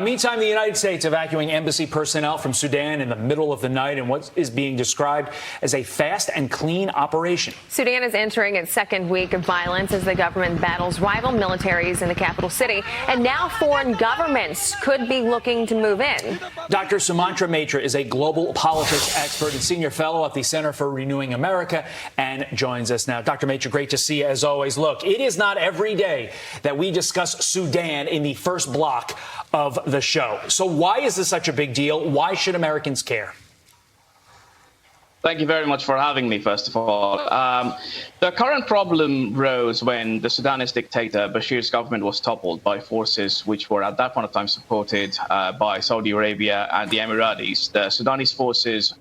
Meantime, the United States evacuating embassy personnel from Sudan in the middle of the night in what is being described as a fast and clean operation. Sudan is entering its second week of violence as the government battles rival militaries in the capital city. And now foreign governments could be looking to move in. Dr. Sumantra Maitra is a global politics expert and senior fellow at the Center for Renewing America and joins us now. Dr. Maitra, great to see you as always. Look, it is not every day that we discuss Sudan in the first block of the show. So why is this such a big deal? Why should Americans care? Thank you very much for having me, first of all. The current problem rose when the Sudanese dictator Bashir's government was toppled by forces which were at that point of time supported by Saudi Arabia and the Emiratis. The Sudanese forces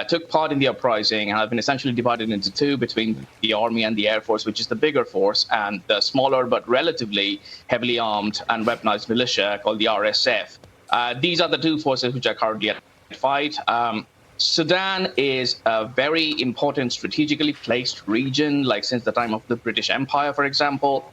took part in the uprising and have been essentially divided into two between the army and the air force, which is the bigger force, and the smaller but relatively heavily armed and weaponized militia called the RSF. These are the two forces which are currently at fight. Sudan is a very important strategically placed region, like since the time of the British Empire, for example.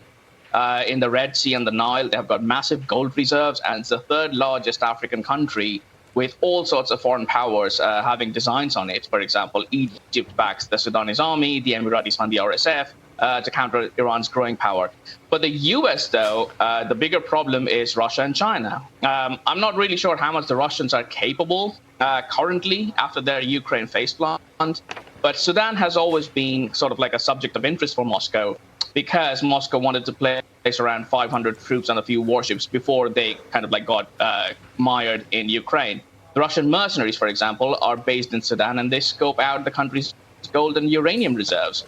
In the Red Sea and the Nile, they have got massive gold reserves, and it's the third largest African country with all sorts of foreign powers having designs on it. For example, Egypt backs the Sudanese army, the Emiratis fund the RSF to counter Iran's growing power. But the U.S., though, the bigger problem is Russia and China. I'm not really sure how much the Russians are capable currently after their Ukraine faceplant, but Sudan has always been sort of like a subject of interest for Moscow because Moscow wanted to place around 500 troops and a few warships before they kind of like got mired in Ukraine. The Russian mercenaries, for example, are based in Sudan, and they scope out the country's gold and uranium reserves.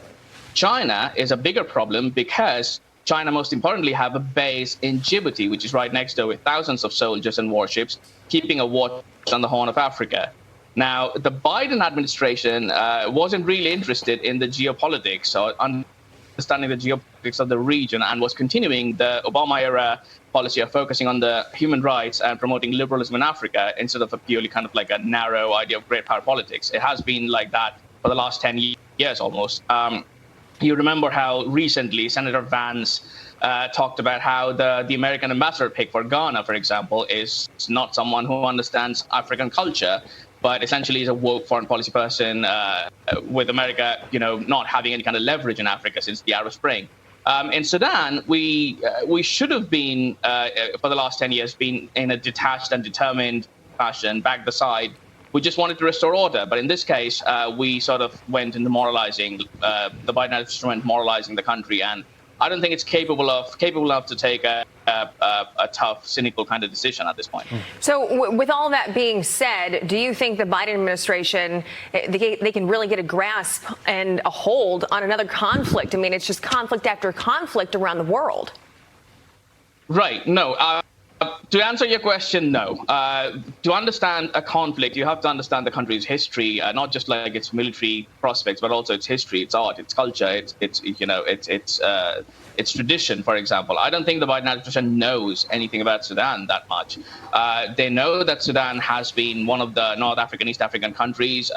China is a bigger problem because China, most importantly, have a base in Djibouti, which is right next door with thousands of soldiers and warships, keeping a watch on the Horn of Africa. Now, the Biden administration wasn't really interested in the geopolitics or understanding the geopolitics of the region, and was continuing the Obama-era policy of focusing on the human rights and promoting liberalism in Africa instead of a purely kind of like a narrow idea of great power politics. It has been like that for the last 10 years almost. You remember how recently Senator Vance talked about how the American ambassador pick for Ghana, for example, is not someone who understands African culture, but essentially is a woke foreign policy person with America, not having any kind of leverage in Africa since the Arab Spring. In Sudan, we should have been, for the last 10 years, been in a detached and determined fashion, back the side. We just wanted to restore order. But in this case, we sort of went into moralizing, the Biden administration moralizing the country. And I don't think it's capable enough to take a tough, cynical kind of decision at this point. So with all that being said, do you think the Biden administration, they can really get a grasp and a hold on another conflict? I mean, it's just conflict after conflict around the world. Right. No. To answer your question, no. To understand a conflict, you have to understand the country's history, not just like its military prospects, but also its history, its art, its culture, its tradition, for example. I don't think the Biden administration knows anything about Sudan that much. They know that Sudan has been one of the North African, East African countries.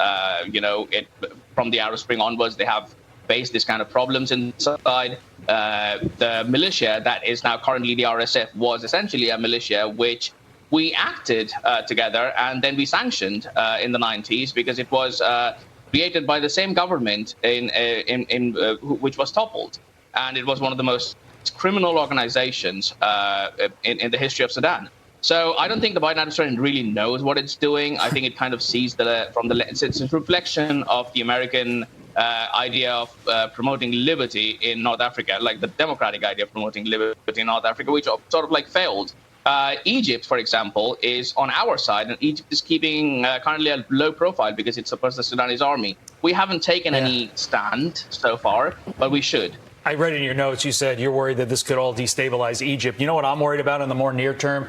From the Arab Spring onwards, they have faced this kind of problems inside. The militia that is now currently the RSF was essentially a militia which we acted together and then we sanctioned in the 90s because it was created by the same government which was toppled. And it was one of the most criminal organizations in the history of Sudan. So I don't think the Biden administration really knows what it's doing. I think it kind of sees it's a reflection of the American idea of promoting liberty in North Africa, like the democratic idea of promoting liberty in North Africa, which sort of like failed. Egypt, for example, is on our side, and Egypt is keeping currently a low profile because it supports the Sudanese army. We haven't taken any stand so far, but we should. I read in your notes, you said you're worried that this could all destabilize Egypt. You know what I'm worried about in the more near term?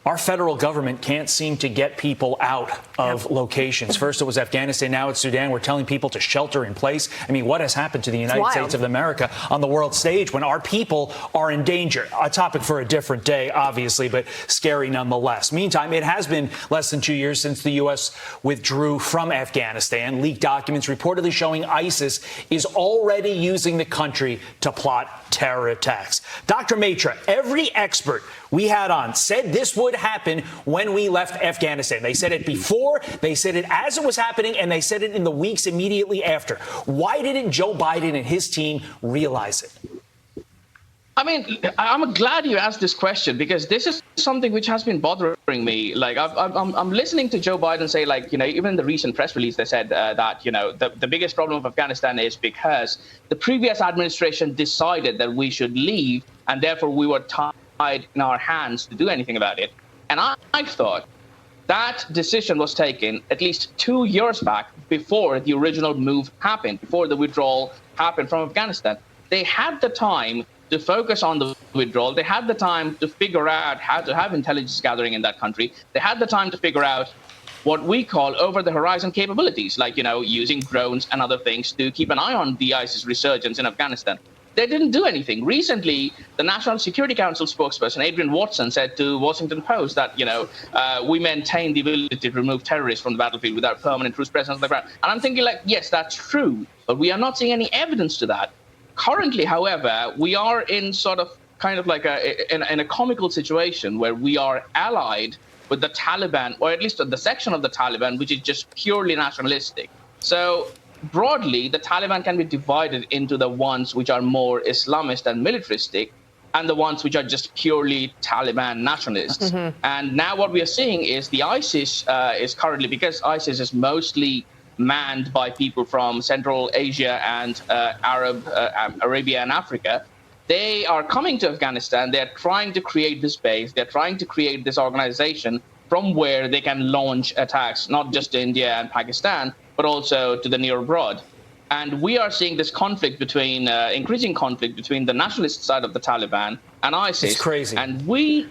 our federal government can't seem to get people out of locations. First it was Afghanistan, now it's Sudan. We're telling people to shelter in place. I mean, what has happened to the United States of America on the world stage when our people are in danger? A topic for a different day, obviously, but scary nonetheless. Meantime, it has been less than 2 years since the U.S. withdrew from Afghanistan. Leaked documents reportedly showing ISIS is already using the country to plot terror attacks. Dr. Maitra, every expert we had on said this would happen when we left Afghanistan. They said it before, they said it as it was happening, and they said it in the weeks immediately after. Why didn't Joe Biden and his team realize it? I mean, I'm glad you asked this question because this is something which has been bothering me. Like, I'm listening to Joe Biden say, like, even in the recent press release, they said that, the biggest problem of Afghanistan is because the previous administration decided that we should leave, and therefore we were tied in our hands to do anything about it. And I thought that decision was taken at least 2 years back before the original move happened, before the withdrawal happened from Afghanistan. They had the time to focus on the withdrawal. They had the time to figure out how to have intelligence gathering in that country. They had the time to figure out what we call over-the-horizon capabilities, like, using drones and other things to keep an eye on the ISIS resurgence in Afghanistan. They didn't do anything. Recently, the National Security Council spokesperson, Adrian Watson, said to Washington Post that, we maintain the ability to remove terrorists from the battlefield without permanent troops presence on the ground. And I'm thinking, like, yes, that's true, but we are not seeing any evidence to that. Currently, however, we are in sort of kind of like in a comical situation where we are allied with the Taliban, or at least the section of the Taliban, which is just purely nationalistic. So broadly, the Taliban can be divided into the ones which are more Islamist and militaristic, and the ones which are just purely Taliban nationalists. Mm-hmm. And now what we are seeing is the ISIS is currently, because ISIS is mostly manned by people from Central Asia and Arabia and Africa, they are coming to Afghanistan. They're trying to create this base. They're trying to create this organization from where they can launch attacks, not just to India and Pakistan, but also to the near abroad. And we are seeing this conflict between, increasing conflict between the nationalist side of the Taliban and ISIS. It's crazy. And we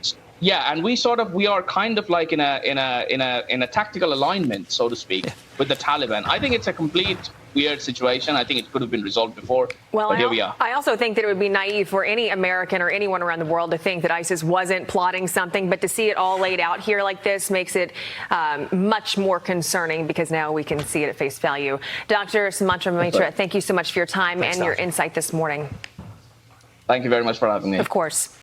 are kind of like in a tactical alignment, so to speak, with the Taliban. I think it's a complete weird situation. I think it could have been resolved before, but here we are. I also think that it would be naive for any American or anyone around the world to think that ISIS wasn't plotting something, but to see it all laid out here like this makes it much more concerning because now we can see it at face value. Dr. Sumantra Maitra, thank you so much for your time and your insight this morning. Thank you very much for having me. Of course.